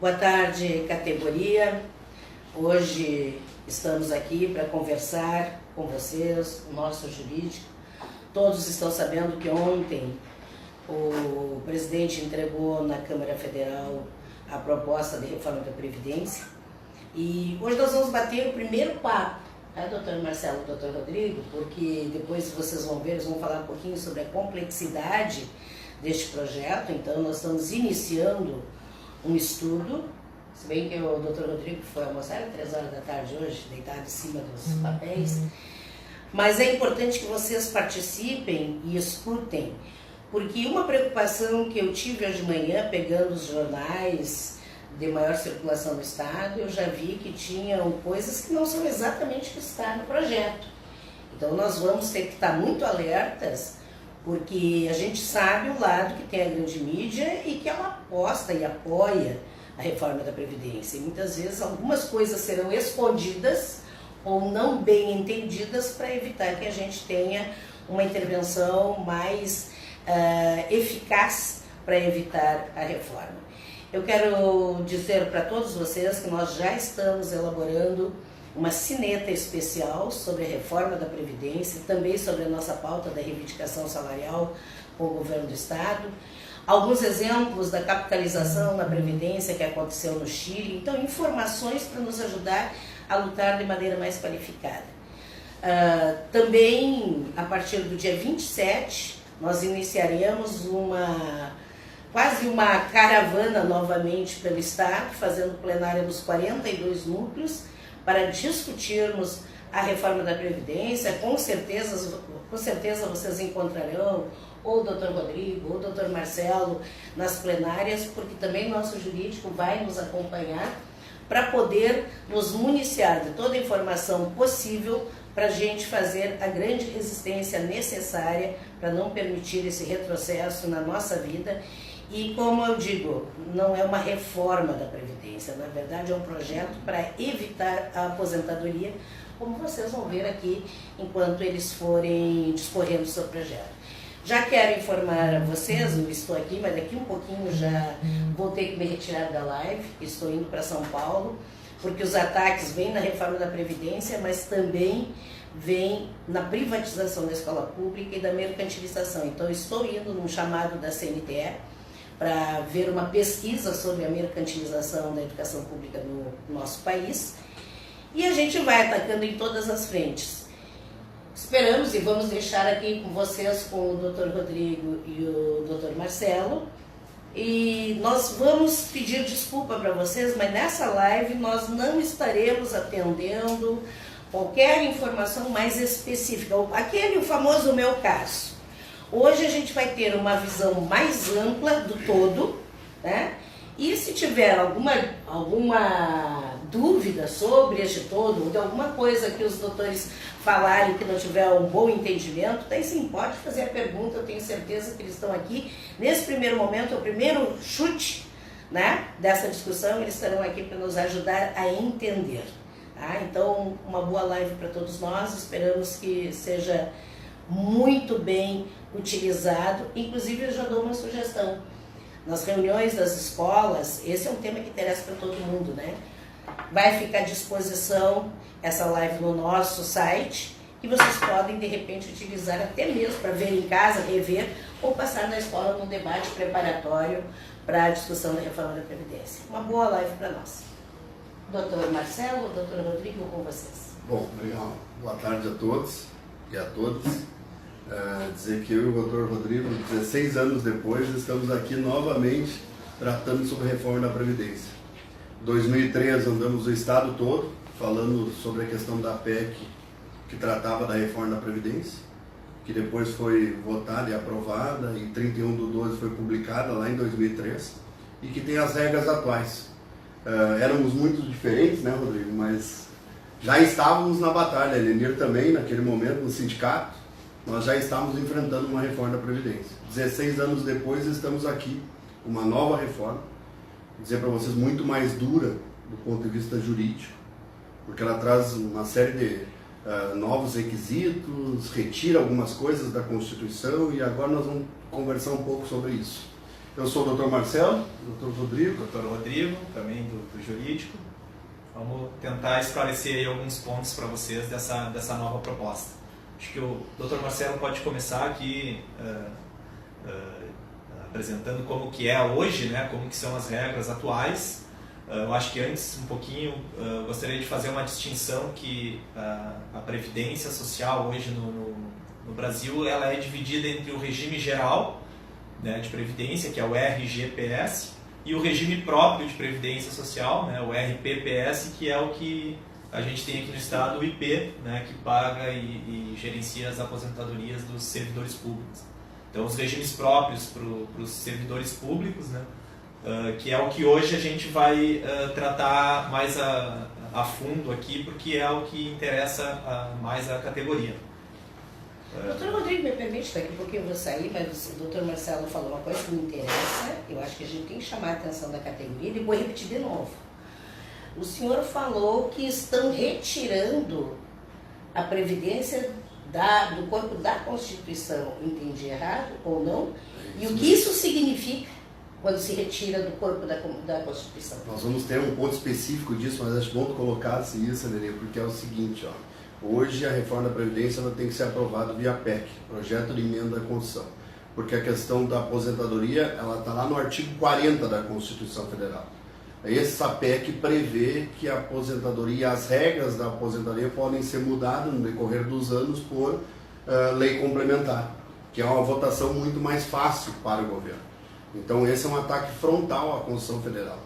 Boa tarde, categoria. Hoje estamos aqui para conversar com vocês, o nosso jurídico. Todos estão sabendo que ontem o presidente entregou na Câmara Federal a proposta de reforma da Previdência. E hoje nós vamos bater o primeiro papo, né, doutor Marcelo e doutor Rodrigo, porque depois vocês vão ver, eles vão falar um pouquinho sobre a complexidade deste projeto. Então nós estamos iniciando um estudo, se bem que o doutor Rodrigo foi almoçar às 3 horas da tarde hoje, deitado em cima dos papéis, mas é importante que vocês participem e escutem, porque uma preocupação que eu tive hoje de manhã, pegando os jornais de maior circulação no estado, eu já vi que tinham coisas que não são exatamente o que está no projeto. Então nós vamos ter que estar muito alertas, porque a gente sabe o lado que tem a grande mídia e que ela aposta e apoia a reforma da Previdência. E muitas vezes algumas coisas serão escondidas ou não bem entendidas para evitar que a gente tenha uma intervenção mais eficaz para evitar a reforma. Eu quero dizer para todos vocês que nós já estamos elaborando uma cineta especial sobre a reforma da Previdência, também sobre a nossa pauta da reivindicação salarial com o governo do Estado, alguns exemplos da capitalização na Previdência que aconteceu no Chile, então informações para nos ajudar a lutar de maneira mais qualificada. Também, a partir do dia 27, nós iniciaremos quase uma caravana novamente pelo Estado, fazendo plenária nos 42 núcleos, para discutirmos a reforma da Previdência. Com certeza vocês encontrarão ou o doutor Rodrigo ou o doutor Marcelo nas plenárias, porque também nosso jurídico vai nos acompanhar para poder nos municiar de toda a informação possível para a gente fazer a grande resistência necessária para não permitir esse retrocesso na nossa vida. E como eu digo, não é uma reforma da Previdência, na verdade é um projeto para evitar a aposentadoria, como vocês vão ver aqui enquanto eles forem discorrendo sobre o projeto. Já quero informar a vocês, eu estou aqui, mas daqui um pouquinho já vou ter que me retirar da live, estou indo para São Paulo, porque os ataques vêm na reforma da Previdência, mas também vêm na privatização da escola pública e da mercantilização. Então estou indo num chamado da CNTE, para ver uma pesquisa sobre a mercantilização da educação pública no nosso país. E a gente vai atacando em todas as frentes. Esperamos e vamos deixar aqui com vocês, com o Dr. Rodrigo e o Dr. Marcelo. E nós vamos pedir desculpa para vocês, mas nessa live nós não estaremos atendendo qualquer informação mais específica. Aquele famoso meu caso. Hoje a gente vai ter uma visão mais ampla do todo, né? E se tiver alguma dúvida sobre este todo, ou de alguma coisa que os doutores falarem que não tiver um bom entendimento, daí sim, pode fazer a pergunta, eu tenho certeza que eles estão aqui. Nesse primeiro momento, é o primeiro chute, né, dessa discussão, eles estarão aqui para nos ajudar a entender. Tá? Então, uma boa live para todos nós, esperamos que seja muito bem utilizado. Inclusive eu já dou uma sugestão, nas reuniões das escolas, esse é um tema que interessa para todo mundo, né? Vai ficar à disposição essa live no nosso site, que vocês podem de repente utilizar até mesmo para ver em casa, rever, ou passar na escola num debate preparatório para a discussão da reforma da Previdência. Uma boa live para nós. Doutor Marcelo, doutor Rodrigo, com vocês. Bom, legal. Boa tarde a todos e a todas. Dizer que eu e o Dr. Rodrigo, 16 anos depois, estamos aqui novamente tratando sobre a reforma da Previdência. Em 2003 andamos o estado todo falando sobre a questão da PEC que tratava da reforma da Previdência, que depois foi votada e aprovada, e 31/12 foi publicada lá em 2003, e que tem as regras atuais. Éramos muito diferentes, né, Rodrigo? Mas já estávamos na batalha, a Elenir também, naquele momento, no sindicato, nós já estávamos enfrentando uma reforma da Previdência. 16 anos depois estamos aqui, com uma nova reforma, vou dizer para vocês, muito mais dura do ponto de vista jurídico, porque ela traz uma série de novos requisitos, retira algumas coisas da Constituição, e agora nós vamos conversar um pouco sobre isso. Eu sou o Dr. Marcelo, Dr. Rodrigo. Dr. Rodrigo, também do jurídico. Vamos tentar esclarecer aí alguns pontos para vocês dessa nova proposta. Acho que o Dr. Marcelo pode começar aqui apresentando como que é hoje, né, como que são as regras atuais. Eu acho que antes, um pouquinho, gostaria de fazer uma distinção que a Previdência Social hoje no Brasil, ela é dividida entre o regime geral, né, de Previdência, que é o RGPS, e o regime próprio de Previdência Social, né, o RPPS, que é o que a gente tem aqui no estado, o IP, né, que paga e gerencia as aposentadorias dos servidores públicos. Então, os regimes próprios para os servidores públicos, né, que é o que hoje a gente vai tratar mais a fundo aqui, porque é o que interessa mais a categoria. Doutor Rodrigo, me permite, daqui a pouquinho eu vou sair, mas o doutor Marcelo falou uma coisa que me interessa, eu acho que a gente tem que chamar a atenção da categoria e vou repetir de novo. O senhor falou que estão retirando a Previdência do corpo da Constituição, entendi errado ou não? E o que isso significa quando se retira do corpo da Constituição? Nós vamos ter um ponto específico disso, mas acho bom tu colocasse isso, Adelia, porque é o seguinte, hoje a reforma da Previdência ela tem que ser aprovada via PEC, Projeto de Emenda à Constituição, porque a questão da aposentadoria ela está lá no artigo 40 da Constituição Federal. Essa PEC prevê que a aposentadoria, as regras da aposentadoria podem ser mudadas no decorrer dos anos por lei complementar, que é uma votação muito mais fácil para o governo. Então esse é um ataque frontal à Constituição Federal,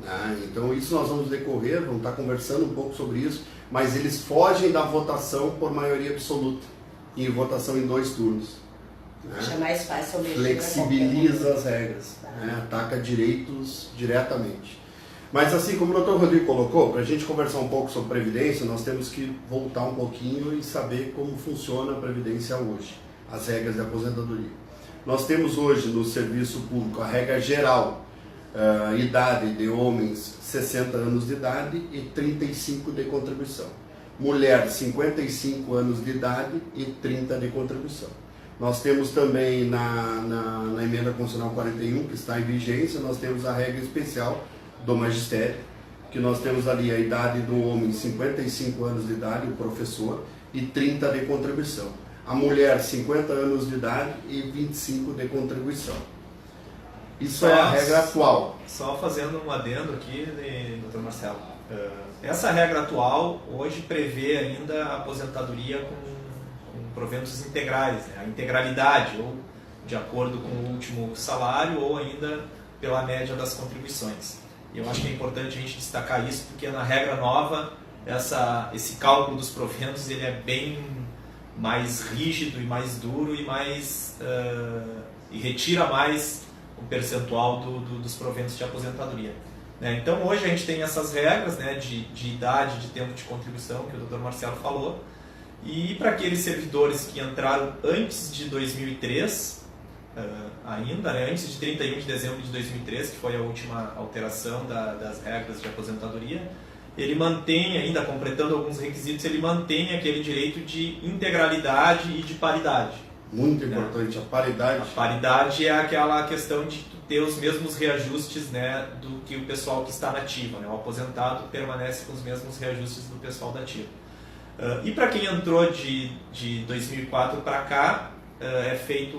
né? Então isso nós vamos decorrer, vamos estar conversando um pouco sobre isso, mas eles fogem da votação por maioria absoluta e votação em 2 turnos. Né? Deixa mais fácil mesmo. Flexibiliza as regras, né? Ataca direitos diretamente. Mas assim como o Dr. Rodrigo colocou, para a gente conversar um pouco sobre Previdência, nós temos que voltar um pouquinho e saber como funciona a Previdência hoje, as regras de aposentadoria. Nós temos hoje no serviço público a regra geral, idade de homens 60 anos de idade e 35 de contribuição. Mulher 55 anos de idade e 30 de contribuição. Nós temos também na emenda constitucional 41, que está em vigência, nós temos a regra especial do magistério, que nós temos ali a idade do homem 55 anos de idade, o professor, e 30 de contribuição. A mulher 50 anos de idade e 25 de contribuição. Isso é a regra atual. Só fazendo um adendo aqui, Dr. Marcelo. Essa regra atual hoje prevê ainda a aposentadoria com proventos integrais, né? A integralidade, ou de acordo com o último salário, ou ainda pela média das contribuições. E eu acho que é importante a gente destacar isso, porque na regra nova, esse cálculo dos proventos ele é bem mais rígido e mais duro e retira mais o percentual dos proventos de aposentadoria. Então hoje a gente tem essas regras, né, de idade, de tempo de contribuição, que o Dr. Marcelo falou, e para aqueles servidores que entraram antes de 2003, ainda, né, antes de 31 de dezembro de 2003, que foi a última alteração das regras de aposentadoria, ele mantém, ainda completando alguns requisitos, ele mantém aquele direito de integralidade e de paridade. Muito importante, a paridade. A paridade é aquela questão de ter os mesmos reajustes, né, do que o pessoal que está na ativa, né? O aposentado permanece com os mesmos reajustes do pessoal da ativa. E para quem entrou de 2004 para cá, é feito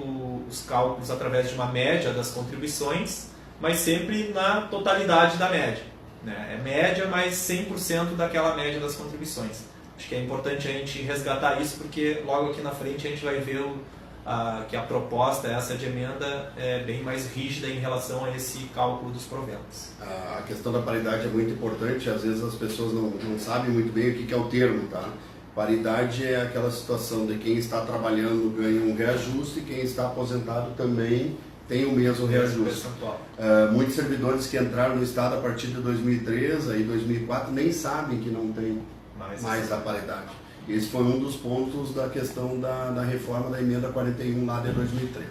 os cálculos através de uma média das contribuições, mas sempre na totalidade da média, né? É média, mas 100% daquela média das contribuições. Acho que é importante a gente resgatar isso, porque logo aqui na frente a gente vai ver que a proposta, essa de emenda, é bem mais rígida em relação a esse cálculo dos proventos. A questão da paridade é muito importante, às vezes as pessoas não sabem muito bem o que é o termo, tá? Paridade é aquela situação de quem está trabalhando ganha um reajuste e quem está aposentado também tem o mesmo reajuste. Muitos servidores que entraram no Estado a partir de 2003 e 2004 nem sabem que não tem mais a paridade. Esse foi um dos pontos da questão da reforma da emenda 41 lá de 2003.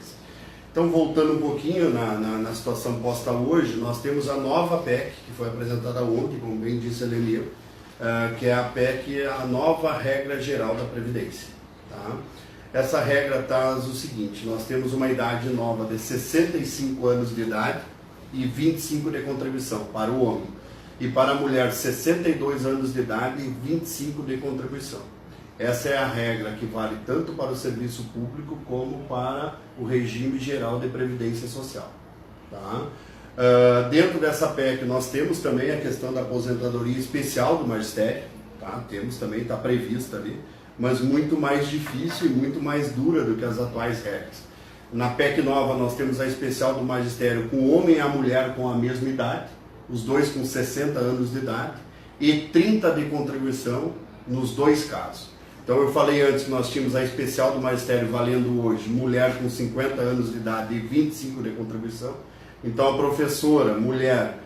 Então, voltando um pouquinho na situação posta hoje, nós temos a nova PEC, que foi apresentada ontem, como bem disse a Lenir, que é a PEC, a nova regra geral da Previdência. Tá? essa regra traz o seguinte: nós temos uma idade nova de 65 anos de idade e 25 de contribuição para o homem, e para a mulher 62 anos de idade e 25 de contribuição. Essa é a regra que vale tanto para o serviço público como para o regime geral de previdência social. Tá? Dentro dessa PEC nós temos também a questão da aposentadoria especial do magistério, tá? Temos também, está prevista ali, mas muito mais difícil e muito mais dura do que as atuais regras. Na PEC nova nós temos a especial do magistério com o homem e a mulher com a mesma idade, os dois com 60 anos de idade, e 30 de contribuição nos dois casos. Então eu falei antes que nós tínhamos a especial do magistério valendo hoje mulher com 50 anos de idade e 25 de contribuição. Então a professora, mulher,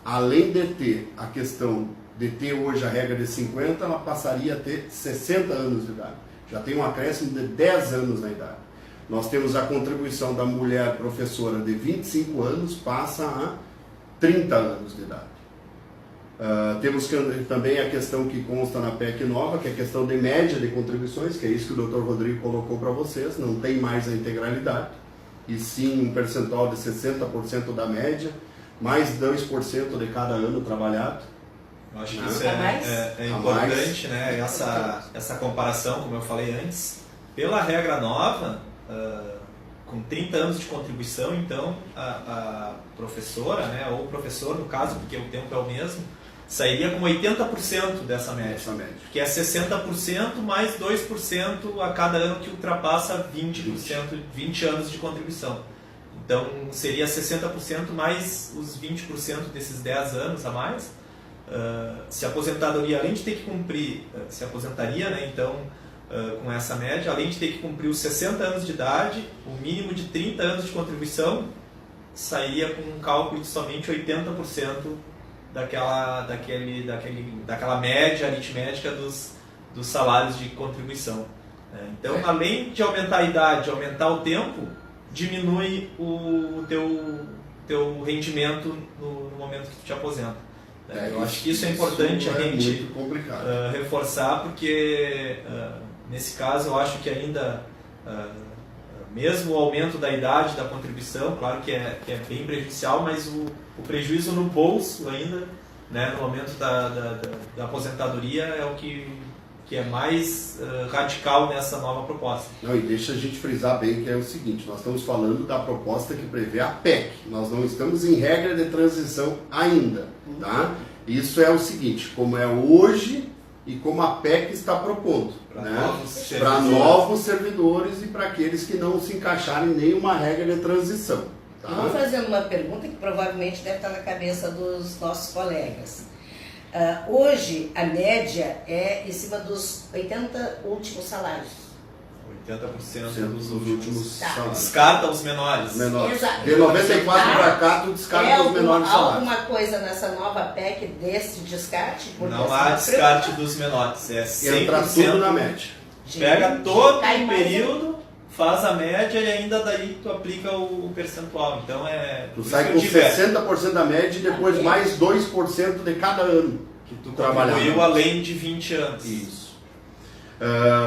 além de ter a questão de ter hoje a regra de 50, ela passaria a ter 60 anos de idade. Já tem um acréscimo de 10 anos na idade. Nós temos a contribuição da mulher professora de 25 anos, passa a 30 anos de idade. Temos também a questão que consta na PEC nova, que é a questão de média de contribuições, que é isso que o Dr. Rodrigo colocou para vocês, não tem mais a integralidade, e sim um percentual de 60% da média, mais 2% de cada ano trabalhado. Eu acho que isso é importante, né? Essa comparação, como eu falei antes, pela regra nova, com 30 anos de contribuição, então a professora, né, ou o professor, no caso, porque o tempo é o mesmo, sairia com 80% dessa média, que é 60% mais 2% a cada ano que ultrapassa 20 anos de contribuição. Então seria 60% mais os 20% desses 10 anos a mais. Se a aposentadoria, além de ter que cumprir, se aposentaria, né, então, com essa média, além de ter que cumprir os 60 anos de idade, o mínimo de 30 anos de contribuição, sairia com um cálculo de somente 80% daquela média aritmética dos salários de contribuição. Então, além de aumentar a idade, aumentar o tempo, diminui o teu rendimento no momento que tu te aposenta. Eu acho que isso é importante a gente reforçar, porque nesse caso eu acho que ainda, mesmo o aumento da idade da contribuição, claro que é bem prejudicial, mas o prejuízo no bolso ainda, né, no momento da aposentadoria, é o que é mais radical nessa nova proposta. Não, e deixa a gente frisar bem que é o seguinte: nós estamos falando da proposta que prevê a PEC, nós não estamos em regra de transição ainda, tá? Isso é o seguinte, como é hoje e como a PEC está propondo, para novos servidores e para aqueles que não se encaixarem em nenhuma regra de transição. Tá? Eu vou fazendo uma pergunta que provavelmente deve estar na cabeça dos nossos colegas. Hoje, a média é em cima dos 80 últimos salários. 80% dos últimos salários. Descarta os menores. Exato. De 94 para cá, tu descarta os menores salários. Alguma coisa nessa nova PEC desse descarte? Não há descarte dos menores. É 100%. Entra tudo na média. Pega todo o período, faz a média e ainda daí tu aplica o percentual. Então tu sai com 60% da média e depois mais 2% de cada ano que tu contribuiu além de 20 anos. Isso.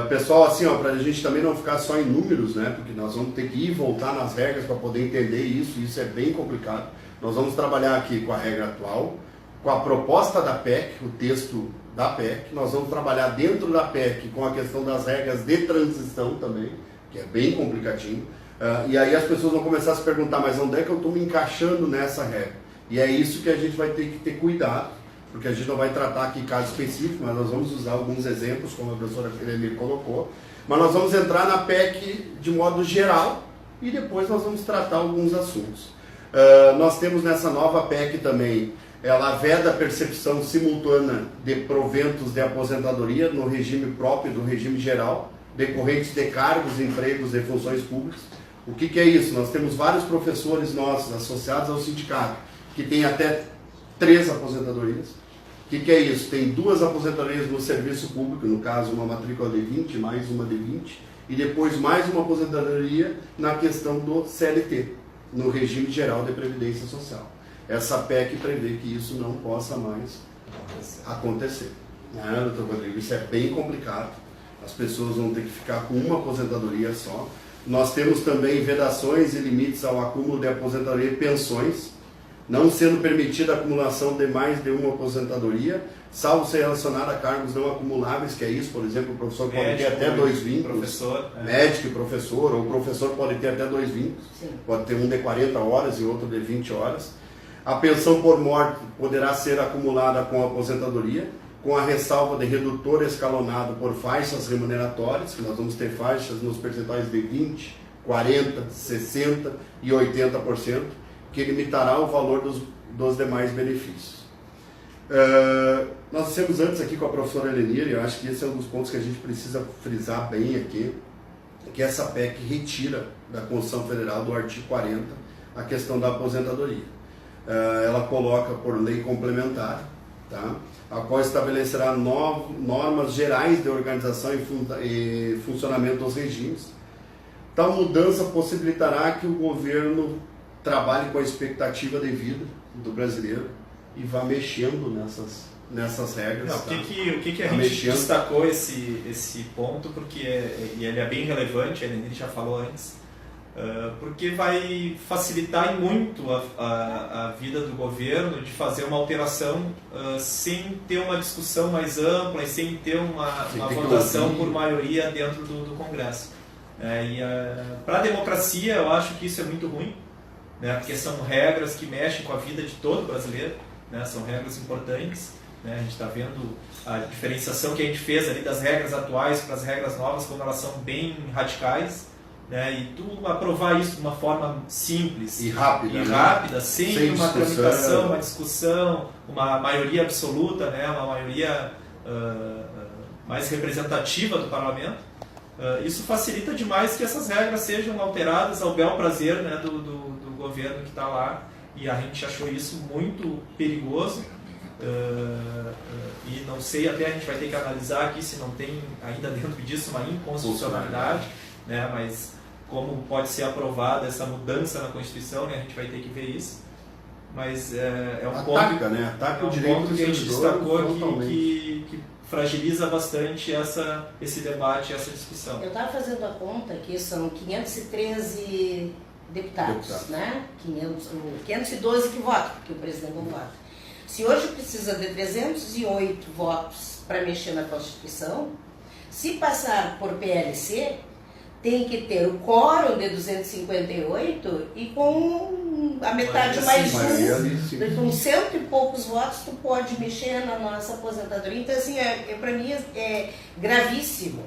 Pessoal, assim, para a gente também não ficar só em números, né? Porque nós vamos ter que ir e voltar nas regras para poder entender isso é bem complicado. Nós vamos trabalhar aqui com a regra atual, com a proposta da PEC, o texto da PEC. Nós vamos trabalhar dentro da PEC com a questão das regras de transição também, que é bem complicadinho. E aí as pessoas vão começar a se perguntar, mas onde é que eu estou me encaixando nessa regra? E é isso que a gente vai ter que ter cuidado, porque a gente não vai tratar aqui caso específico, mas nós vamos usar alguns exemplos, como a professora Emília colocou. Mas nós vamos entrar na PEC de modo geral e depois nós vamos tratar alguns assuntos. Nós temos nessa nova PEC também, ela veda a percepção simultânea de proventos de aposentadoria no regime próprio do regime geral, decorrentes de cargos, empregos e funções públicas. O que é isso? Nós temos vários professores nossos associados ao sindicato que têm até 3 aposentadorias. O que é isso? Tem 2 aposentadorias no serviço público, no caso uma matrícula de 20, mais uma de 20, e depois mais uma aposentadoria na questão do CLT, no regime geral de previdência social. Essa PEC prevê que isso não possa mais acontecer. Doutor Rodrigo, isso é bem complicado. as pessoas vão ter que ficar com uma aposentadoria só. Nós temos também vedações e limites ao acúmulo de aposentadoria e pensões, não sendo permitida a acumulação de mais de uma aposentadoria, salvo ser relacionada a cargos não acumuláveis, que é isso, por exemplo, o professor pode ter até 2 vínculos, professor, médico e professor, ou o professor pode ter até 2 vínculos, pode ter um de 40 horas e outro de 20 horas. A pensão por morte poderá ser acumulada com a aposentadoria, com a ressalva de redutor escalonado por faixas remuneratórias, que nós vamos ter faixas nos percentuais de 20%, 40%, 60% e 80%, que limitará o valor dos demais benefícios. Nós dissemos antes aqui com a professora Elenir, e eu acho que esse é um dos pontos que a gente precisa frisar bem aqui, que essa PEC retira da Constituição Federal, do artigo 40, a questão da aposentadoria. Ela coloca por lei complementar, tá? A qual estabelecerá normas gerais de organização e funcionamento dos regimes. Tal mudança possibilitará que o governo trabalhe com a expectativa de vida do brasileiro e vá mexendo nessas regras. Não, o que a gente destacou esse ponto, porque ele é bem relevante, a Elenir já falou antes, porque vai facilitar muito a vida do governo de fazer uma alteração sem ter uma discussão mais ampla e sem ter uma votação por maioria dentro do Congresso. Para a democracia, eu acho que isso é muito ruim, né, porque são regras que mexem com a vida de todo brasileiro, né, são regras importantes. Né, a gente está vendo a diferenciação que a gente fez ali das regras atuais para as regras novas, como elas são bem radicais. Né, e tu aprovar isso de uma forma simples e rápida, sem uma tramitação, uma discussão, uma maioria absoluta, né, uma maioria mais representativa do parlamento, isso facilita demais que essas regras sejam alteradas ao bel prazer, né, do governo que está lá, e a gente achou isso muito perigoso. E não sei, até a gente vai ter que analisar aqui se não tem ainda dentro disso uma inconstitucionalidade, né, mas como pode ser aprovada essa mudança na Constituição, né, a gente vai ter que ver isso. Mas é um ponto, né? Ataca o direito que a gente destacou aqui que fragiliza bastante esse debate, essa discussão. Eu estava fazendo a conta que são 513 deputados, né? 512 que votam, porque o presidente não vota. Se hoje precisa de 308 votos para mexer na Constituição, se passar por PLC, tem que ter o quórum de 258 e com a metade mais um, com 100 e poucos votos, tu pode mexer na nossa aposentadoria. Então, assim, para mim é gravíssimo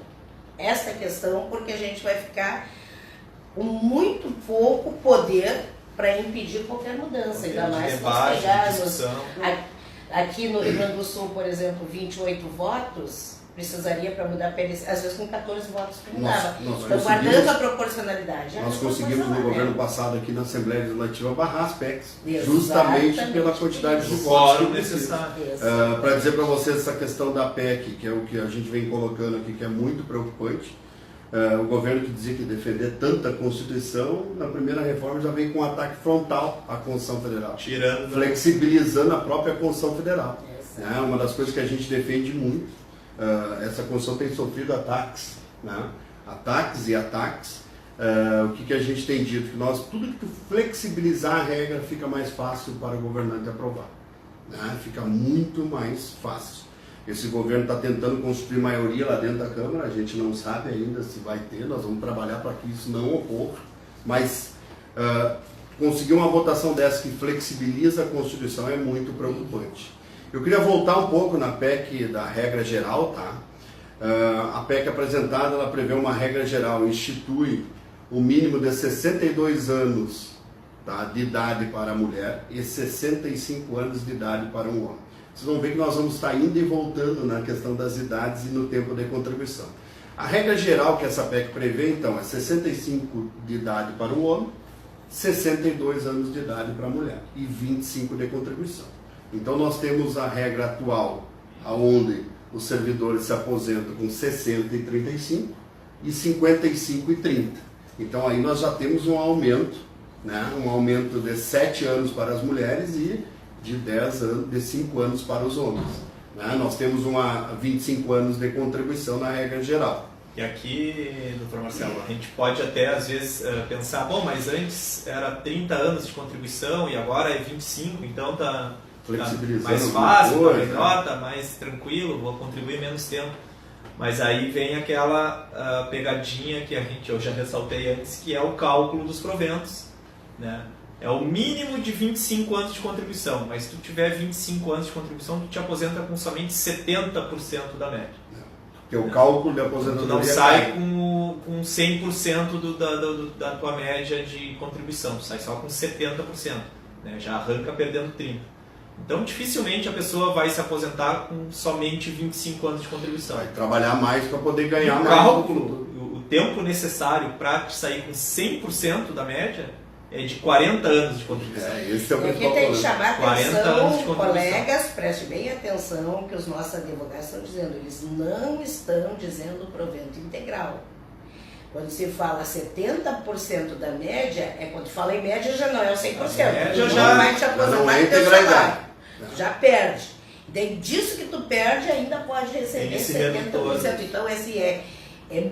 esta questão, porque a gente vai ficar com muito pouco poder para impedir qualquer mudança. Ainda mais se nós pegarmos aqui no Rio Grande do Sul, por exemplo, 28 votos, precisaria para mudar a PLC, às vezes com 14 votos que mudava. Então, guardando a proporcionalidade. Nós conseguimos no governo passado aqui na Assembleia Legislativa barrar as PECs, justamente pela quantidade de votos necessários. Para dizer para vocês essa questão da PEC, que é o que a gente vem colocando aqui, que é muito preocupante. O governo que dizia que defender tanta Constituição, na primeira reforma já vem com um ataque frontal à Constituição Federal, flexibilizando a própria Constituição Federal. É uma das coisas que a gente defende muito. Essa Constituição tem sofrido ataques, né? Ataques. O que a gente tem dito? Que tudo que flexibilizar a regra fica mais fácil para o governante aprovar, né? Fica muito mais fácil. Esse governo está tentando construir maioria lá dentro da Câmara, a gente não sabe ainda se vai ter, nós vamos trabalhar para que isso não ocorra, mas conseguir uma votação dessa que flexibiliza a Constituição é muito preocupante. Eu queria voltar um pouco na PEC da regra geral, tá? A PEC apresentada, ela prevê uma regra geral, institui o mínimo de 62 anos, tá, de idade para a mulher e 65 anos de idade para um homem. Vocês vão ver que nós vamos estar indo e voltando na questão das idades e no tempo de contribuição. A regra geral que essa PEC prevê, então, é 65 de idade para o homem, 62 anos de idade para a mulher e 25 de contribuição. Então nós temos a regra atual, onde os servidores se aposentam com 60 e 35 e 55 e 30. Então aí nós já temos um aumento, né? Um aumento de 7 anos para as mulheres e de 5 anos para os homens. né? Nós temos 25 anos de contribuição na regra geral. E aqui, doutor Marcelo, a gente pode até às vezes pensar, bom, mas antes era 30 anos de contribuição e agora é 25, então tá mais fácil, tá melhor, tá mais tranquilo, vou contribuir menos tempo. Mas aí vem aquela pegadinha que eu já ressaltei antes, que é o cálculo dos proventos, né? É o mínimo de 25 anos de contribuição, mas se tu tiver 25 anos de contribuição, tu te aposenta com somente 70% da média. Porque o cálculo de aposentadoria... Tu não sai com 100% da tua média de contribuição, tu sai só com 70%, né? Já arranca perdendo 30%. Então, dificilmente a pessoa vai se aposentar com somente 25 anos de contribuição. Vai trabalhar mais para poder ganhar mais. O cálculo, o tempo necessário para sair com 100% da média é de 40 anos de contribuição. Esse é o e aqui tem que chamar atenção, colegas, preste bem atenção, que os nossos advogados estão dizendo, eles não estão dizendo provento integral. Quando se fala 70% da média, quando fala em média já não é o 100%. Média já vai te aposentar não é teu salário. integralidade. Já perde. Daí disso que tu perde, ainda pode receber esse 70%. Então esse é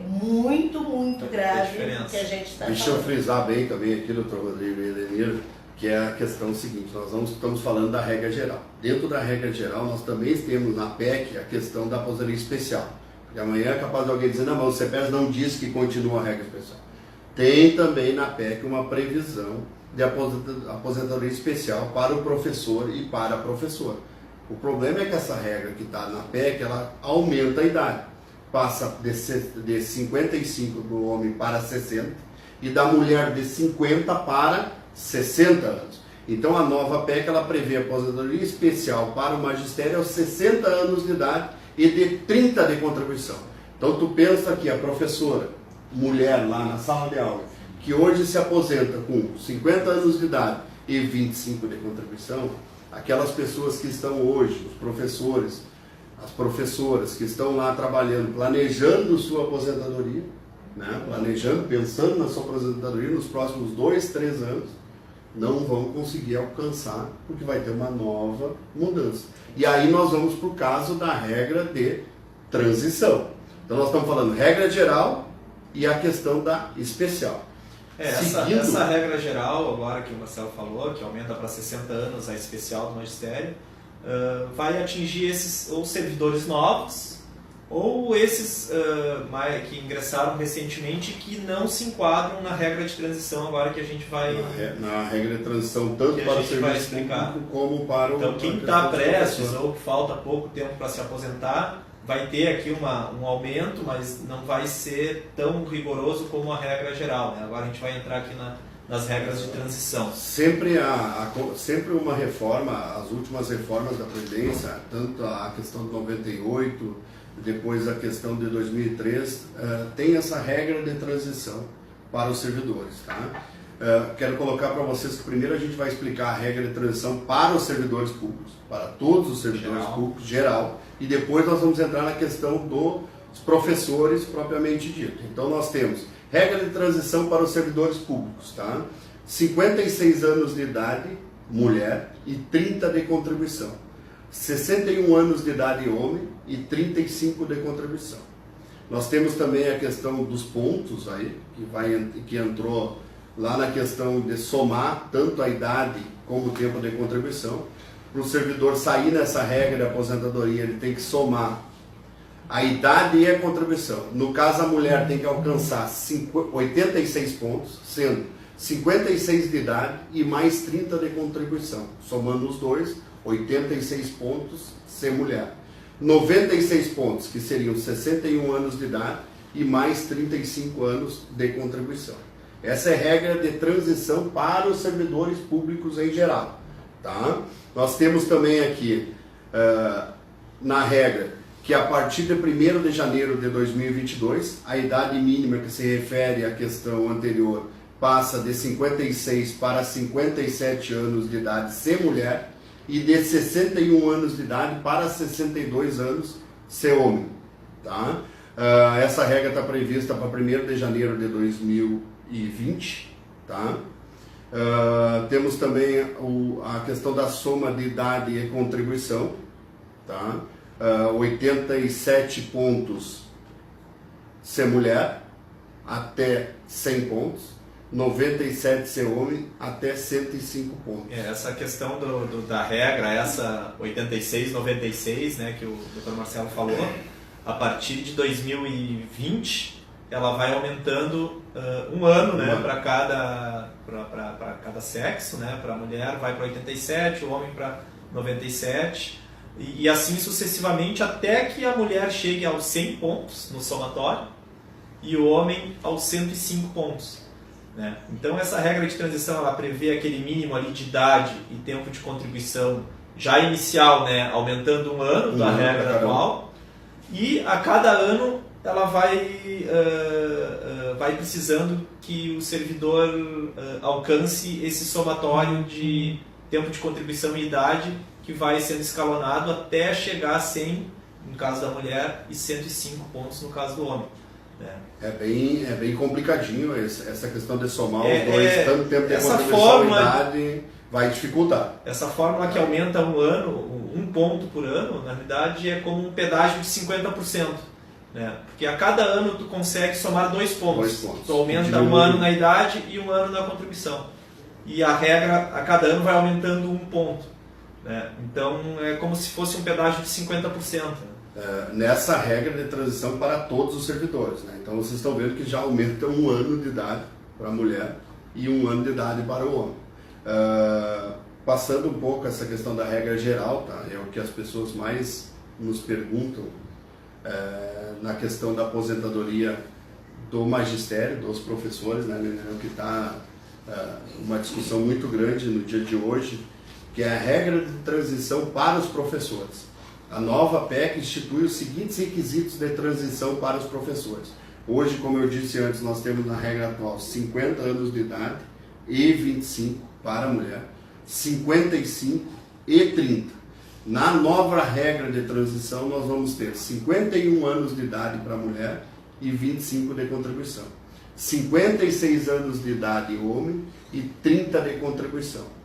muito grave o que a gente está falando. Deixa eu frisar bem também aqui, doutor Rodrigo e Edenir, que é a questão seguinte, nós estamos falando da regra geral. Dentro da regra geral, nós também temos na PEC a questão da aposentadoria especial. Porque amanhã é capaz de alguém dizer, não, mas o CPES não diz que continua a regra especial. Tem também na PEC uma previsão de aposentadoria especial para o professor e para a professora. O problema é que essa regra que está na PEC, ela aumenta a idade. Passa de 55 do homem para 60 e da mulher de 50 para 60 anos. Então a nova PEC ela prevê aposentadoria especial para o magistério aos 60 anos de idade e de 30 de contribuição. Então tu pensa que a professora, mulher lá na sala de aula, que hoje se aposenta com 50 anos de idade e 25 de contribuição, aquelas pessoas que estão hoje, os professores, as professoras que estão lá trabalhando, planejando sua aposentadoria, né? Pensando na sua aposentadoria nos próximos 2, 3 anos, não vão conseguir alcançar, porque vai ter uma nova mudança. E aí nós vamos para o caso da regra de transição. Então nós estamos falando regra geral e a questão da especial. Essa regra geral, agora que o Marcelo falou, que aumenta para 60 anos a especial do magistério, vai atingir esses ou servidores novos ou esses que ingressaram recentemente que não se enquadram na regra de transição agora que a gente vai... Na regra de transição, tanto para o serviço público como para o... Então quem está prestes ou que falta pouco tempo para se aposentar, vai ter aqui um aumento, mas não vai ser tão rigoroso como a regra geral, né? Agora a gente vai entrar aqui nas regras de transição. Sempre uma reforma, as últimas reformas da Previdência, tanto a questão de 98, depois a questão de 2003, tem essa regra de transição para os servidores. Tá? Quero colocar para vocês que primeiro a gente vai explicar a regra de transição para os servidores públicos, para todos os servidores públicos, geral, e depois nós vamos entrar na questão dos professores propriamente dito. Então nós temos regra de transição para os servidores públicos, tá? 56 anos de idade, mulher, e 30 de contribuição. 61 anos de idade, homem, e 35 de contribuição. Nós temos também a questão dos pontos aí, que entrou lá na questão de somar tanto a idade como o tempo de contribuição. Para o servidor sair nessa regra de aposentadoria, ele tem que somar a idade e a contribuição. No caso, a mulher tem que alcançar 86 pontos, sendo 56 de idade e mais 30 de contribuição. Somando os dois, 86 pontos ser mulher. 96 pontos, que seriam 61 anos de idade e mais 35 anos de contribuição. Essa é a regra de transição para os servidores públicos em geral. Tá? Nós temos também aqui, na regra, que a partir de 1º de janeiro de 2022, a idade mínima que se refere à questão anterior passa de 56 para 57 anos de idade ser mulher e de 61 anos de idade para 62 anos ser homem. Tá? Essa regra está prevista para 1º de janeiro de 2020. Tá? Temos também a questão da soma de idade e contribuição. Tá? 87 pontos ser mulher, até 100 pontos. 97 ser homem, até 105 pontos. Essa questão da regra, essa 86, 96, né, que o Dr. Marcelo falou, a partir de 2020, ela vai aumentando um ano, né, para cada sexo, né, para a mulher vai para 87, o homem para 97, e assim sucessivamente até que a mulher chegue aos 100 pontos no somatório e o homem aos 105 pontos. Né? Então essa regra de transição ela prevê aquele mínimo ali de idade e tempo de contribuição já inicial, né, aumentando um ano da regra atual, e a cada ano ela vai precisando que o servidor alcance esse somatório de tempo de contribuição e idade que vai sendo escalonado até chegar a 100 no caso da mulher e 105 pontos no caso do homem. É bem complicadinho essa questão de somar os dois, tanto tempo de contribuição e idade, vai dificultar. Essa fórmula que aumenta um ponto por ano, na realidade é como um pedágio de 50%. Né? Porque a cada ano tu consegue somar 2 pontos. Tu aumenta um ano na idade e um ano na contribuição. E a regra, a cada ano, vai aumentando um ponto. Né? Então é como se fosse um pedágio de 50%. Nessa regra de transição para todos os servidores. Né? Então vocês estão vendo que já aumenta um ano de idade para a mulher e um ano de idade para o homem. Passando um pouco essa questão da regra geral, tá? É o que as pessoas mais nos perguntam na questão da aposentadoria do magistério, dos professores, né? Que está uma discussão muito grande no dia de hoje, que é a regra de transição para os professores. A nova PEC institui os seguintes requisitos de transição para os professores. Hoje, como eu disse antes, nós temos na regra atual 50 anos de idade e 25 para a mulher, 55 e 30. Na nova regra de transição, nós vamos ter 51 anos de idade para a mulher e 25 de contribuição. 56 anos de idade homem e 30 de contribuição.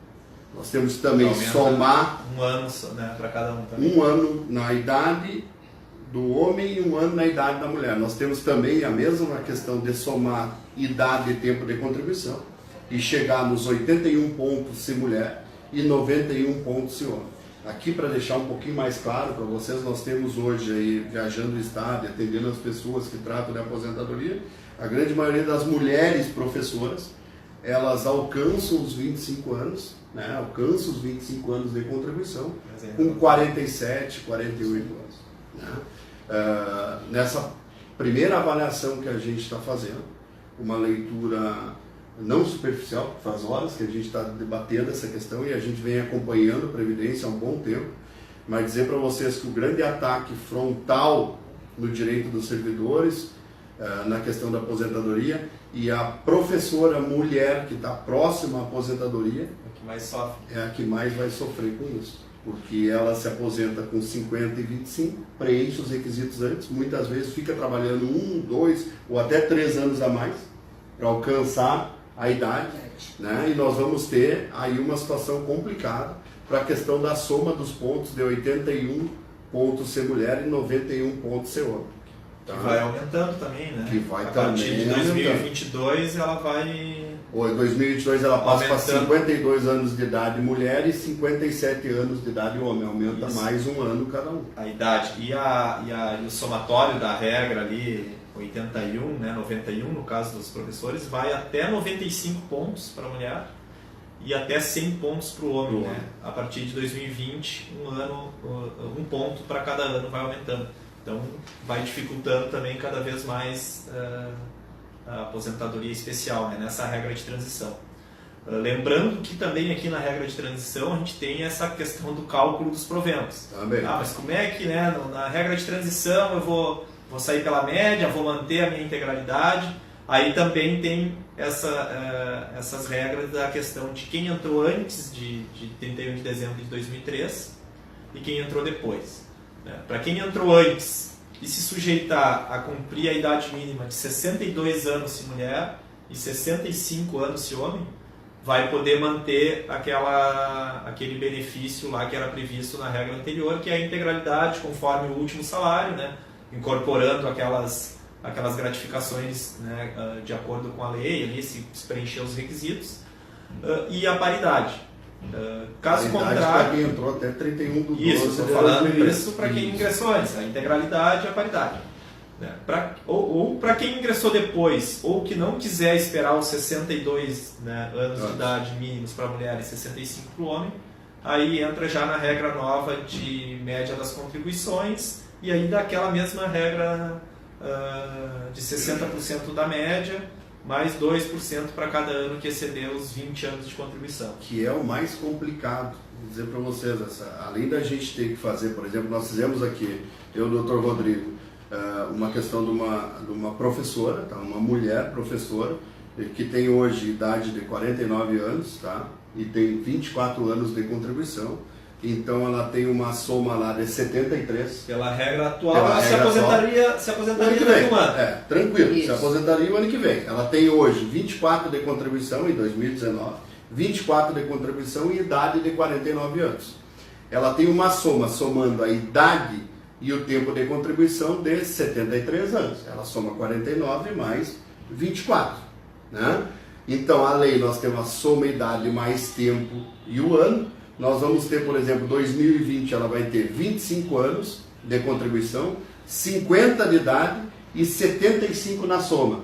Nós temos também somar um ano, né, para cada um também. Um ano na idade do homem e um ano na idade da mulher. Nós temos também a mesma questão de somar idade e tempo de contribuição e chegar nos 81 pontos se mulher e 91 pontos se homem. Aqui, para deixar um pouquinho mais claro para vocês, nós temos hoje aí, viajando o estado e atendendo as pessoas que tratam de aposentadoria, a grande maioria das mulheres professoras, elas alcançam os 25 anos, né? Alcançam os 25 anos de contribuição com 47, 48 anos. Né? Nessa primeira avaliação que a gente está fazendo, uma leitura não superficial, faz horas que a gente está debatendo essa questão e a gente vem acompanhando a Previdência há um bom tempo, mas dizer para vocês que o grande ataque frontal no direito dos servidores, na questão da aposentadoria, e a professora mulher que está próxima à aposentadoria é a que mais vai sofrer com isso, porque ela se aposenta com 50 e 25, preenche os requisitos antes, muitas vezes fica trabalhando 1, 2 ou até 3 anos a mais para alcançar a idade, né? E nós vamos ter aí uma situação complicada para a questão da soma dos pontos de 81 pontos ser mulher e 91 pontos ser homem. Que vai aumentando também, né? Que vai a partir de 2022 aumentando. Ela vai... Em 2022 ela passa para 52 anos de idade mulher e 57 anos de idade homem. Aumenta mais um ano cada um. A idade. E o somatório da regra ali, 81, né, 91 no caso dos professores, vai até 95 pontos para a mulher e até 100 pontos para o homem. Né? A partir de 2020, um ponto para cada ano vai aumentando. Então, vai dificultando também cada vez mais a aposentadoria especial, né, nessa regra de transição. Lembrando que também aqui na regra de transição a gente tem essa questão do cálculo dos proventos. Também. Mas como é que, né, na regra de transição eu vou sair pela média, vou manter a minha integralidade? Aí também tem essas regras da questão de quem entrou antes de 31 de dezembro de 2003 e quem entrou depois. Para quem entrou antes e se sujeitar a cumprir a idade mínima de 62 anos se mulher e 65 anos se homem, vai poder manter aquele benefício lá que era previsto na regra anterior, que é a integralidade conforme o último salário, né, incorporando aquelas gratificações, né, de acordo com a lei, ali, se preencher os requisitos, e a paridade. Caso contrário, para quem entrou até 31 do 12. Isso, estou falando isso para quem ingressou antes, a integralidade e a paridade. Né? Ou para quem ingressou depois, ou que não quiser esperar os 62, né, anos de idade mínimos para a mulher e 65 para o homem, aí entra já na regra nova de média das contribuições, e aí dá aquela mesma regra de 60% da média, mais 2% para cada ano que exceder os 20 anos de contribuição. Que é o mais complicado, vou dizer para vocês, além da gente ter que fazer, por exemplo, nós fizemos aqui, eu e o Dr. Rodrigo, uma questão de uma professora, tá? Uma mulher professora, que tem hoje idade de 49 anos, tá? E tem 24 anos de contribuição. Então ela tem uma soma lá de 73. Pela regra atual, ela se aposentaria no ano. Tranquilo, isso. Se aposentaria o ano que vem. Ela tem hoje 24 de contribuição em 2019, 24 de contribuição e idade de 49 anos. Ela tem uma soma, somando a idade e o tempo de contribuição de 73 anos. Ela soma 49 mais 24. Né? Então a lei, nós temos a soma idade mais tempo e o ano. Nós vamos ter, por exemplo, 2020, ela vai ter 25 anos de contribuição, 50 de idade e 75 na soma.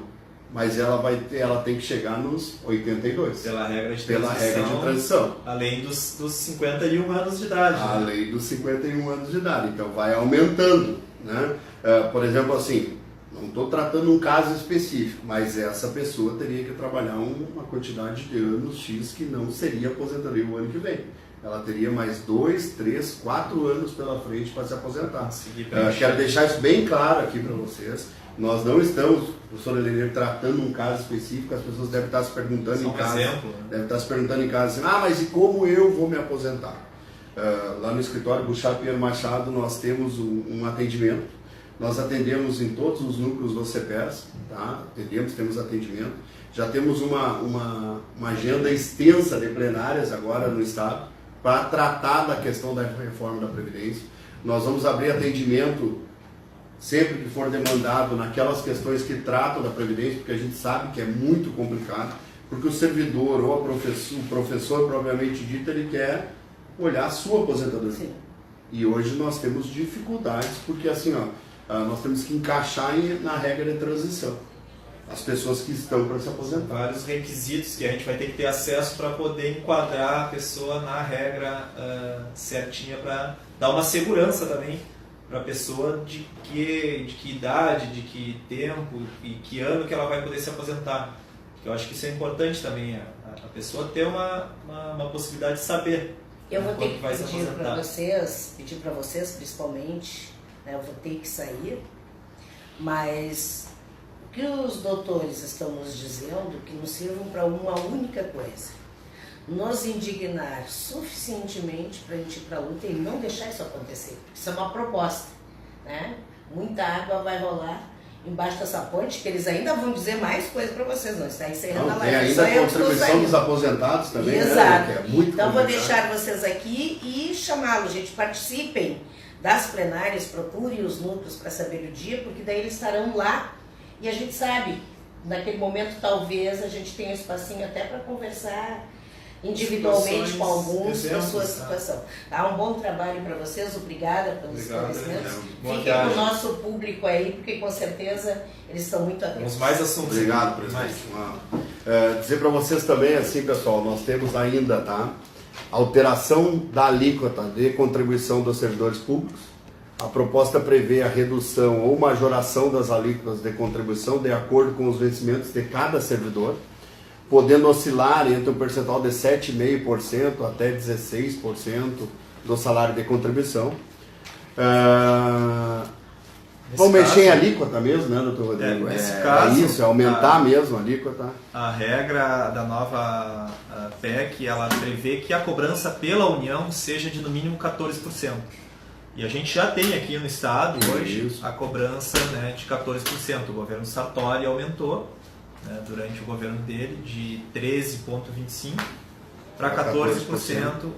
Mas ela tem que chegar nos 82. Pela regra de transição. Além dos 51 anos de idade. Além dos 51 anos de idade. Então vai aumentando. Né? Por exemplo, assim, não estou tratando um caso específico, mas essa pessoa teria que trabalhar uma quantidade de anos X que não seria aposentadoria o ano que vem. Ela teria mais 2, 3, 4 anos pela frente para se aposentar. Quero deixar isso bem claro aqui para vocês. Nós não estamos, professor Elenir, tratando um caso específico. As pessoas devem estar se perguntando em casa. Devem estar se perguntando em casa assim, mas e como eu vou me aposentar? Lá no escritório Bouchard Pinheiro Machado nós temos um atendimento. Nós atendemos em todos os núcleos do CEPERS, tá? Temos atendimento. Já temos uma agenda extensa de plenárias agora no Estado, para tratar da questão da reforma da Previdência. Nós vamos abrir atendimento sempre que for demandado naquelas questões que tratam da Previdência, porque a gente sabe que é muito complicado, porque o servidor ou o professor propriamente dito, ele quer olhar a sua aposentadoria. Sim. E hoje nós temos dificuldades, porque assim, nós temos que encaixar na regra de transição as pessoas que estão para se aposentar. Vários requisitos que a gente vai ter que ter acesso para poder enquadrar a pessoa na regra certinha, para dar uma segurança também para a pessoa de que idade, de que tempo e que ano que ela vai poder se aposentar. Eu acho que isso é importante também, a pessoa ter uma possibilidade de saber. Eu vou ter que pedir para vocês principalmente, né, eu vou ter que sair, mas o que os doutores estão nos dizendo que nos sirvam para uma única coisa: nos indignar suficientemente para a gente ir para a luta e não deixar isso acontecer. Isso é uma proposta, né? Muita água vai rolar embaixo dessa ponte, que eles ainda vão dizer mais coisas para vocês, não está encerrando a live. Tem ainda a contribuição dos aposentados também, exato, né? Que é muito então vou deixar vocês aqui e chamá-los, gente, participem das plenárias, procurem os núcleos para saber o dia, porque daí eles estarão lá e a gente sabe, naquele momento talvez a gente tenha um espacinho até para conversar individualmente com alguns da sua situação. Tá? Um bom trabalho para vocês, obrigada pelos esclarecimentos. Fiquem com o nosso público aí, porque com certeza eles estão muito atentos. Temos mais assuntos. Obrigado, presidente. Dizer para vocês também, assim, pessoal, nós temos ainda, tá, alteração da alíquota de contribuição dos servidores públicos. A proposta prevê a redução ou majoração das alíquotas de contribuição de acordo com os vencimentos de cada servidor, podendo oscilar entre um percentual de 7,5% até 16% do salário de contribuição. Vão mexer em alíquota mesmo, né, doutor Rodrigo? Nesse caso, isso, aumentar mesmo a alíquota. A regra da nova PEC, ela prevê que a cobrança pela União seja de no mínimo 14%. E a gente já tem aqui no Estado hoje a cobrança, né, de 14%. O governo Sartori aumentou né, durante o governo dele, de 13,25% para 14%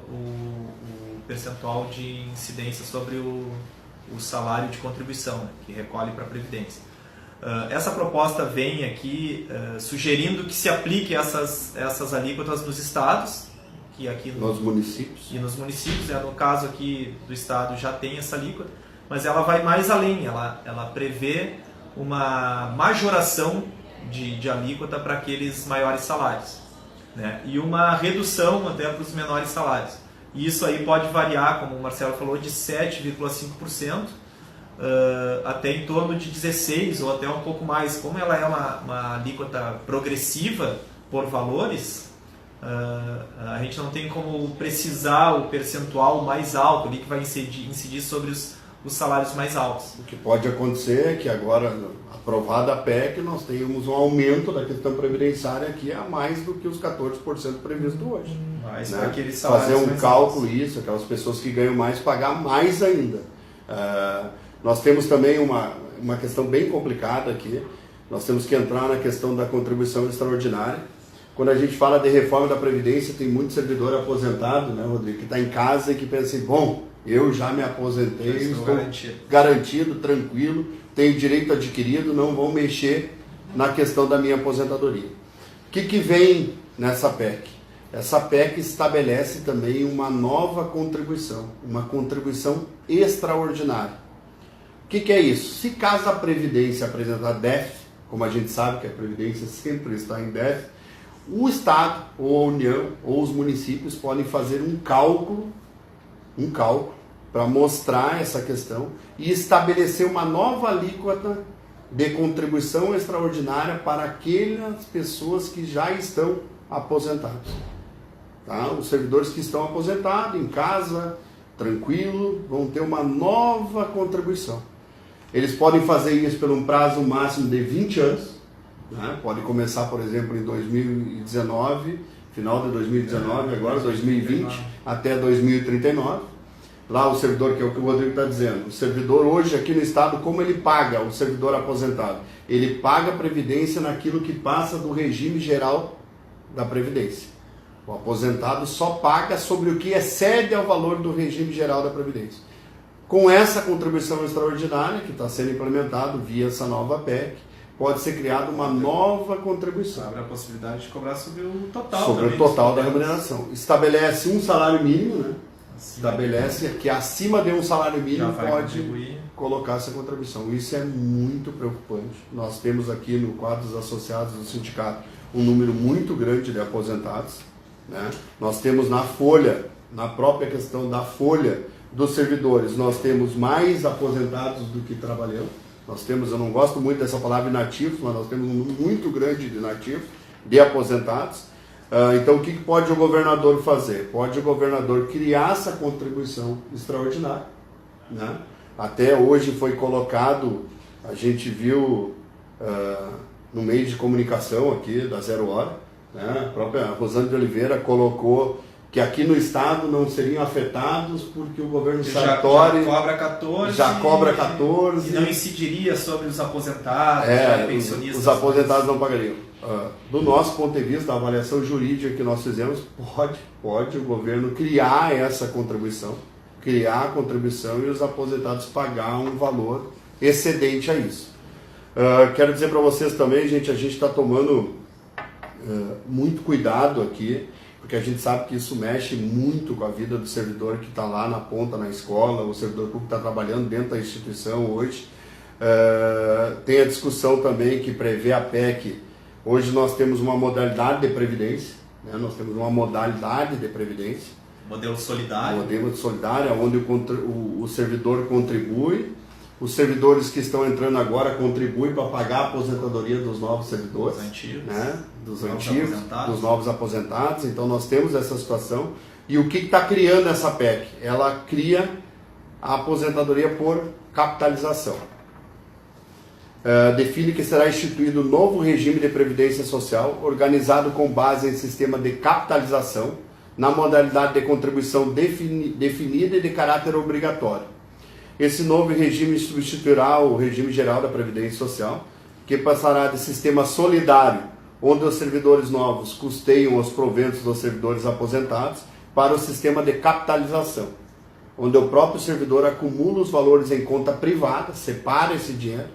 o percentual de incidência sobre o salário de contribuição, né, que recolhe para a Previdência. Essa proposta vem aqui sugerindo que se aplique essas alíquotas nos estados, que aqui nos municípios. E nos municípios, no caso aqui do estado já tem essa alíquota, mas ela vai mais além, ela prevê uma majoração de alíquota para aqueles maiores salários, né? E uma redução até para os menores salários. E isso aí pode variar, como o Marcelo falou, de 7,5% até em torno de 16% ou até um pouco mais. Como ela é uma alíquota progressiva por valores, a gente não tem como precisar o percentual mais alto ali que vai incidir sobre os salários mais altos. O que pode acontecer é que agora, aprovada a PEC, nós tenhamos um aumento da questão previdenciária aqui a mais do que os 14% previsto hoje. Mas né? aqueles salários fazer um mais cálculo, altos. isso, aquelas pessoas que ganham mais, pagar mais ainda. Nós temos também uma questão bem complicada aqui. Nós temos que entrar na questão da contribuição extraordinária. Quando a gente fala de reforma da Previdência, tem muito servidor aposentado, né, Rodrigo, que está em casa e que pensa assim, bom, eu já me aposentei, estou garantido, tranquilo, tenho direito adquirido, não vou mexer na questão da minha aposentadoria. O que vem nessa PEC? Essa PEC estabelece também uma nova contribuição, uma contribuição extraordinária. O que é isso? Se caso a Previdência apresentar déficit, como a gente sabe que a Previdência sempre está em déficit, o Estado, ou a União, ou os municípios podem fazer um cálculo para mostrar essa questão e estabelecer uma nova alíquota de contribuição extraordinária para aquelas pessoas que já estão aposentadas. Tá? Os servidores que estão aposentados, em casa, tranquilo, vão ter uma nova contribuição. Eles podem fazer isso por um prazo máximo de 20 anos. Né? Pode começar, por exemplo, em 2019, final de 2019, agora 2020, até 2039. Lá o servidor, que é o que o Rodrigo está dizendo, o servidor hoje aqui no estado, como ele paga o servidor aposentado? Ele paga a Previdência naquilo que passa do regime geral da Previdência. O aposentado só paga sobre o que excede ao valor do regime geral da Previdência. Com essa contribuição extraordinária, que está sendo implementado via essa nova PEC, pode ser criada uma nova contribuição. Abre a possibilidade de cobrar sobre o total. Sobre o total da remuneração. Estabelece um salário mínimo, né? Estabelece que acima de um salário mínimo pode colocar essa contribuição. Isso é muito preocupante. Nós temos aqui no quadro dos associados do sindicato um número muito grande de aposentados. Né? Nós temos na folha, na própria questão da folha dos servidores, nós temos mais aposentados do que trabalhando. Nós temos, eu não gosto muito dessa palavra inativos, mas nós temos um número muito grande de inativos, de aposentados. Então o que pode o governador fazer? Pode o governador criar essa contribuição extraordinária. Né? Até hoje foi colocado, a gente viu no meio de comunicação aqui da 0 Hora, né? A própria Rosane de Oliveira colocou que aqui no estado não seriam afetados porque o governo Sartori já cobra 14 e não incidiria sobre os aposentados, pensionistas. Os aposentados não pagariam. Do nosso ponto de vista, da avaliação jurídica que nós fizemos, pode o governo criar essa contribuição, criar a contribuição e os aposentados pagar um valor excedente a isso. Quero dizer para vocês também, gente, a gente está tomando muito cuidado aqui, porque a gente sabe que isso mexe muito com a vida do servidor que está lá na ponta, na escola, o servidor público que está trabalhando dentro da instituição hoje. Tem a discussão também que prevê a PEC. Hoje nós temos uma modalidade de previdência, né? Nós temos uma modalidade de previdência. Modelo solidário. Modelo solidário, onde o servidor contribui. Os servidores que estão entrando agora contribuem para pagar a aposentadoria dos novos servidores. Dos antigos. Né? Dos novos aposentados. Então nós temos essa situação. E o que está criando essa PEC? Ela cria a aposentadoria por capitalização. Define que será instituído um novo regime de previdência social organizado com base em sistema de capitalização na modalidade de contribuição definida e de caráter obrigatório. Esse novo regime substituirá o regime geral da Previdência Social, que passará de sistema solidário, onde os servidores novos custeiam os proventos dos servidores aposentados, para o sistema de capitalização, onde o próprio servidor acumula os valores em conta privada, separa esse dinheiro.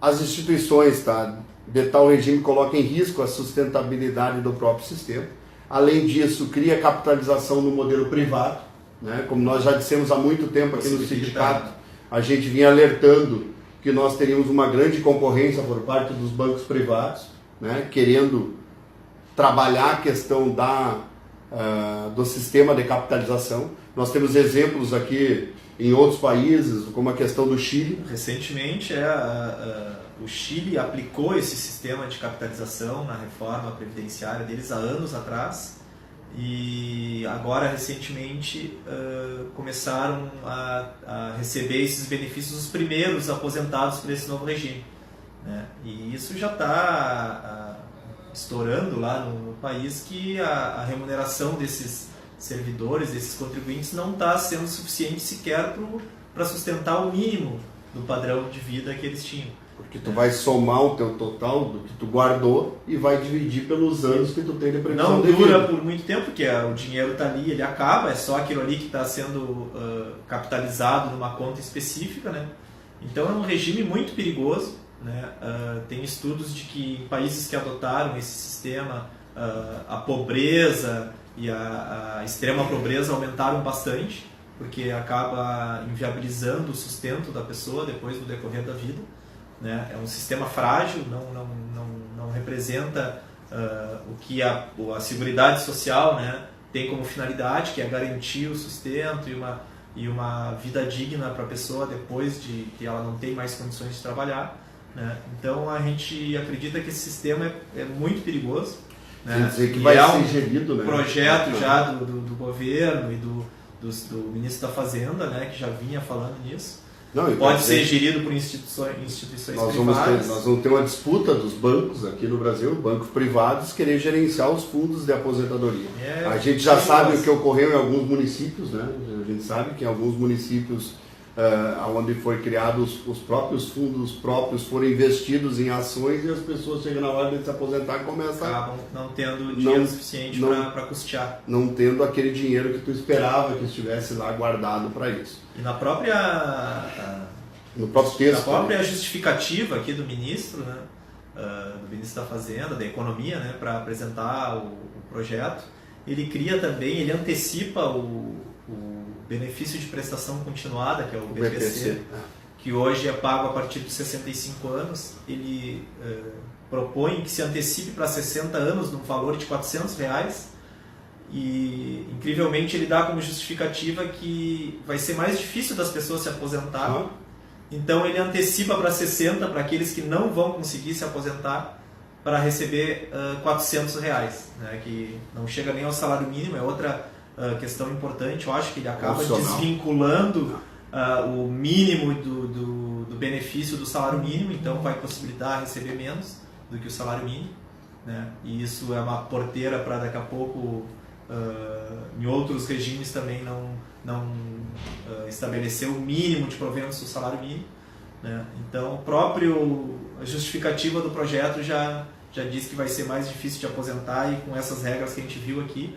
As instituições, tá, de tal regime colocam em risco a sustentabilidade do próprio sistema. Além disso, cria capitalização no modelo privado, né? Como nós já dissemos há muito tempo aqui no sindicato, a gente vinha alertando que nós teríamos uma grande concorrência por parte dos bancos privados, né? Querendo trabalhar a questão do sistema de capitalização. Nós temos exemplos aqui em outros países, como a questão do Chile. Recentemente, o Chile aplicou esse sistema de capitalização na reforma previdenciária deles há anos atrás, e agora, recentemente, começaram a receber esses benefícios os primeiros aposentados por esse novo regime, né? E isso já está estourando lá no país, que a remuneração desses servidores, desses contribuintes, não está sendo suficiente sequer para sustentar o mínimo do padrão de vida que eles tinham. Porque tu vai somar o teu total do que tu guardou e vai dividir pelos anos que tu tem de previsão de vida. Não dura por muito tempo, porque o dinheiro está ali, ele acaba, é só aquilo ali que está sendo capitalizado numa conta específica, né? Então é um regime muito perigoso, né? Tem estudos de que em países que adotaram esse sistema, a pobreza e a extrema pobreza aumentaram bastante, porque acaba inviabilizando o sustento da pessoa depois do decorrer da vida, né? É um sistema frágil, não representa o que a Seguridade Social, né, tem como finalidade, que é garantir o sustento e uma vida digna para a pessoa depois de que ela não tem mais condições de trabalhar, né? Então a gente acredita que esse sistema é muito perigoso, né? Quer dizer que vai ser gerido, né? Projeto já do governo e do ministro da Fazenda, né, que já vinha falando nisso. Não, pode ser gerido por instituições privadas. Nós vamos ter uma disputa dos bancos aqui no Brasil, bancos privados, querer gerenciar os fundos de aposentadoria. A gente já sabe o que ocorreu em alguns municípios, né? A gente sabe que em alguns municípios onde foi criados os próprios fundos próprios foram investidos em ações, e as pessoas chegam na hora de se aposentar e começam acabam não tendo dinheiro suficiente para custear. Não tendo aquele dinheiro que tu esperava que estivesse lá guardado para isso. E na própria no próprio texto, na própria justificativa aqui do ministro, né, do ministro da Fazenda, da Economia, né, para apresentar o projeto, ele cria também, ele antecipa o benefício de prestação continuada, que é o BPC, que hoje é pago a partir dos 65 anos. Ele propõe que se antecipe para 60 anos num valor de R$400, e incrivelmente ele dá como justificativa que vai ser mais difícil das pessoas se aposentar. Então ele antecipa para 60, para aqueles que não vão conseguir se aposentar, para receber R$400, né, que não chega nem ao salário mínimo. É outra questão importante. Eu acho que ele acaba desvinculando o mínimo do benefício do salário mínimo, então vai possibilitar receber menos do que o salário mínimo, né? E isso é uma porteira para daqui a pouco, em outros regimes também, não estabelecer o mínimo de proventos do salário mínimo, né? Então a justificativa do projeto já diz que vai ser mais difícil de aposentar, e com essas regras que a gente viu aqui,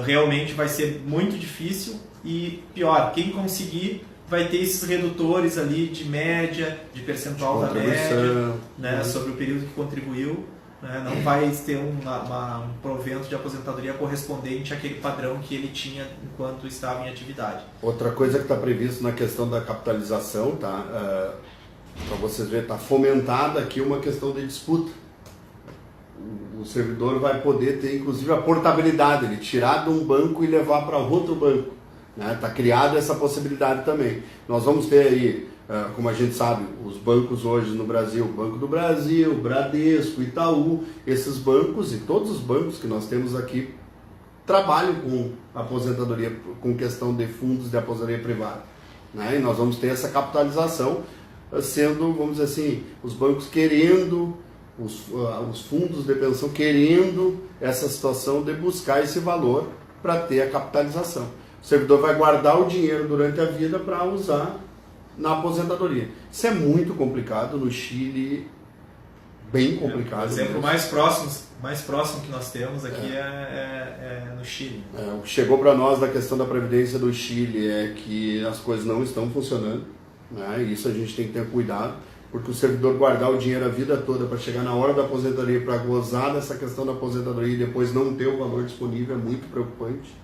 realmente vai ser muito difícil. E pior, quem conseguir vai ter esses redutores ali de média, de percentual da média, né, sobre o período que contribuiu, né? Não vai ter um provento de aposentadoria correspondente àquele padrão que ele tinha enquanto estava em atividade. Outra coisa que está previsto na questão da capitalização, tá? Para vocês verem, está fomentada aqui uma questão de disputa. O servidor vai poder ter, inclusive, a portabilidade, ele tirar de um banco e levar para outro banco, né? Está criada essa possibilidade também. Nós vamos ter aí, como a gente sabe, os bancos hoje no Brasil, o Banco do Brasil, Bradesco, Itaú, esses bancos e todos os bancos que nós temos aqui trabalham com aposentadoria, com questão de fundos de aposentadoria privada, né? E nós vamos ter essa capitalização sendo, vamos dizer assim, os bancos querendo, os fundos de pensão querendo essa situação de buscar esse valor para ter a capitalização. O servidor vai guardar o dinheiro durante a vida para usar na aposentadoria. Isso é muito complicado, no Chile, bem complicado. O exemplo mais próximo que nós temos aqui é no Chile. O que chegou para nós da questão da Previdência do Chile é que as coisas não estão funcionando, né? E isso a gente tem que ter cuidado, porque o servidor guardar o dinheiro a vida toda para chegar na hora da aposentadoria, para gozar dessa questão da aposentadoria e depois não ter o valor disponível é muito preocupante.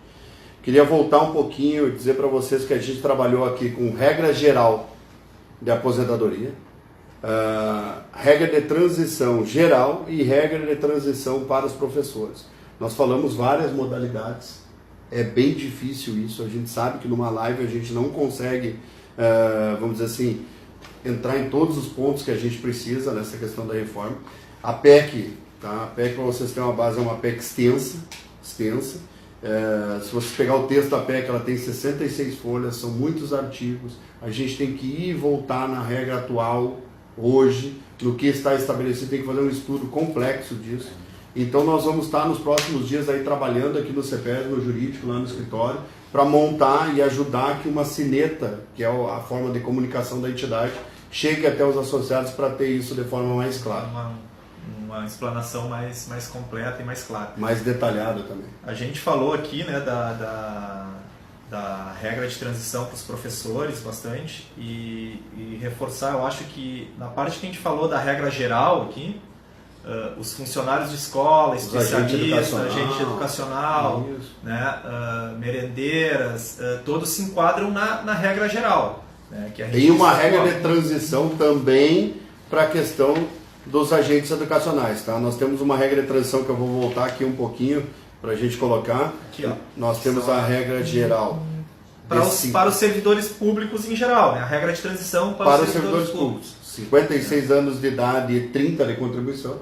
Queria voltar um pouquinho e dizer para vocês que a gente trabalhou aqui com regra geral de aposentadoria, regra de transição geral e regra de transição para os professores. Nós falamos várias modalidades, é bem difícil isso, a gente sabe que numa live a gente não consegue, vamos dizer assim, entrar em todos os pontos que a gente precisa nessa questão da reforma. A PEC, tá? A PEC, para vocês terem uma base, é uma PEC extensa. Se você pegar o texto da PEC, ela tem 66 folhas, são muitos artigos. A gente tem que ir e voltar na regra atual, hoje, no que está estabelecido, tem que fazer um estudo complexo disso. Então nós vamos estar nos próximos dias aí trabalhando aqui no CEPES, no jurídico, lá no escritório, para montar e ajudar que uma sineta, que é a forma de comunicação da entidade, chegue até os associados para ter isso de forma mais clara. Uma explanação mais completa e mais clara. Mais detalhada também. A gente falou aqui, né, da regra de transição para os professores bastante e reforçar, eu acho que na parte que a gente falou da regra geral aqui, os funcionários de escola, especialistas, agente educacional, né, merendeiras, todos se enquadram na regra geral. Né, que a gente tem uma regra de transição também para a questão dos agentes educacionais, tá? Nós temos uma regra de transição que eu vou voltar aqui um pouquinho para a gente colocar. Aqui, ó. Nós temos a regra geral para os servidores públicos em geral, né? A regra de transição para os servidores públicos. 56 anos de idade e 30 de contribuição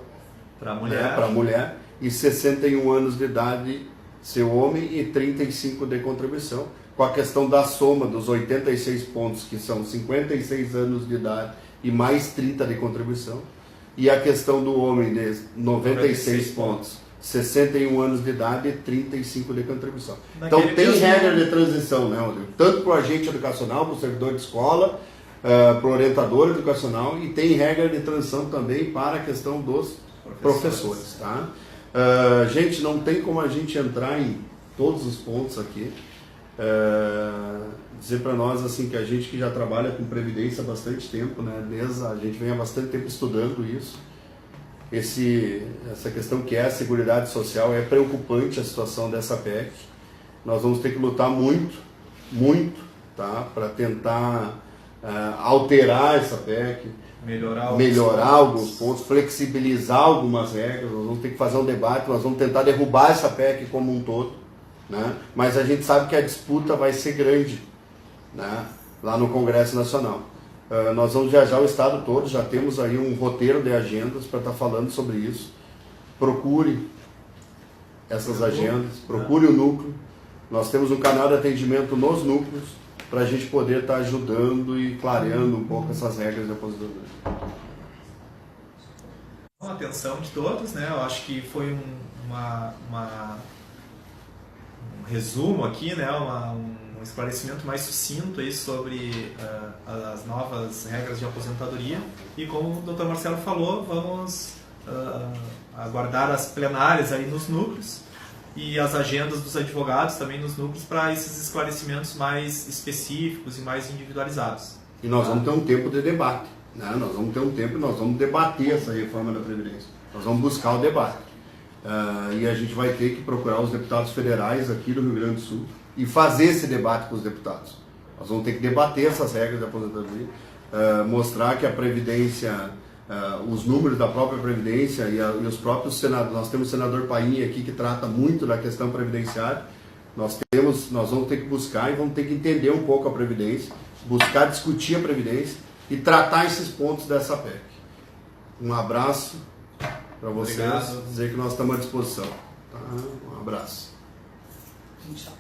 para mulher, né? Para mulher, e 61 anos de idade ser homem e 35 de contribuição, com a questão da soma dos 86 pontos, que são 56 anos de idade e mais 30 de contribuição. E a questão do homem de 96 pontos, 61 anos de idade e 35 de contribuição. Então tem regra de transição, né, Rodrigo? Tanto para o agente educacional, para o servidor de escola, para o orientador educacional, e tem regra de transição também para a questão dos professores. Tá? Gente, não tem como a gente entrar em todos os pontos aqui. Dizer para nós assim que a gente que já trabalha com previdência há bastante tempo, né, a gente vem há bastante tempo estudando isso. Essa questão que é a Seguridade Social, é preocupante a situação dessa PEC. Nós vamos ter que lutar muito, tá, para tentar alterar essa PEC, melhorar alguns pontos, flexibilizar algumas regras. Nós vamos ter que fazer um debate, nós vamos tentar derrubar essa PEC como um todo, né? Mas a gente sabe que a disputa vai ser grande, né, lá no Congresso Nacional. Nós vamos viajar o estado todo, já temos aí um roteiro de agendas para estar falando sobre isso. Procure essas agendas, procure o núcleo. Nós temos um canal de atendimento nos núcleos para a gente poder estar ajudando e clareando um pouco essas regras de aposentadoria. A atenção de todos, né? Eu acho que foi um resumo aqui, né? Um esclarecimento mais sucinto aí sobre as novas regras de aposentadoria, e como o Dr. Marcelo falou, vamos aguardar as plenárias aí nos núcleos e as agendas dos advogados também nos núcleos para esses esclarecimentos mais específicos e mais individualizados. E nós vamos ter um tempo de debate, né? Nós vamos ter um tempo e nós vamos debater essa reforma da Previdência, nós vamos buscar o debate. E a gente vai ter que procurar os deputados federais aqui do Rio Grande do Sul e fazer esse debate com os deputados. Nós vamos ter que debater essas regras de aposentadoria, mostrar que a Previdência, os números da própria Previdência e os próprios senadores, nós temos o senador Paim aqui que trata muito da questão previdenciária, nós vamos ter que buscar e vamos ter que entender um pouco a Previdência, buscar discutir a Previdência e tratar esses pontos dessa PEC. Um abraço para vocês, dizer que nós estamos à disposição. Tá? Um abraço. A gente tá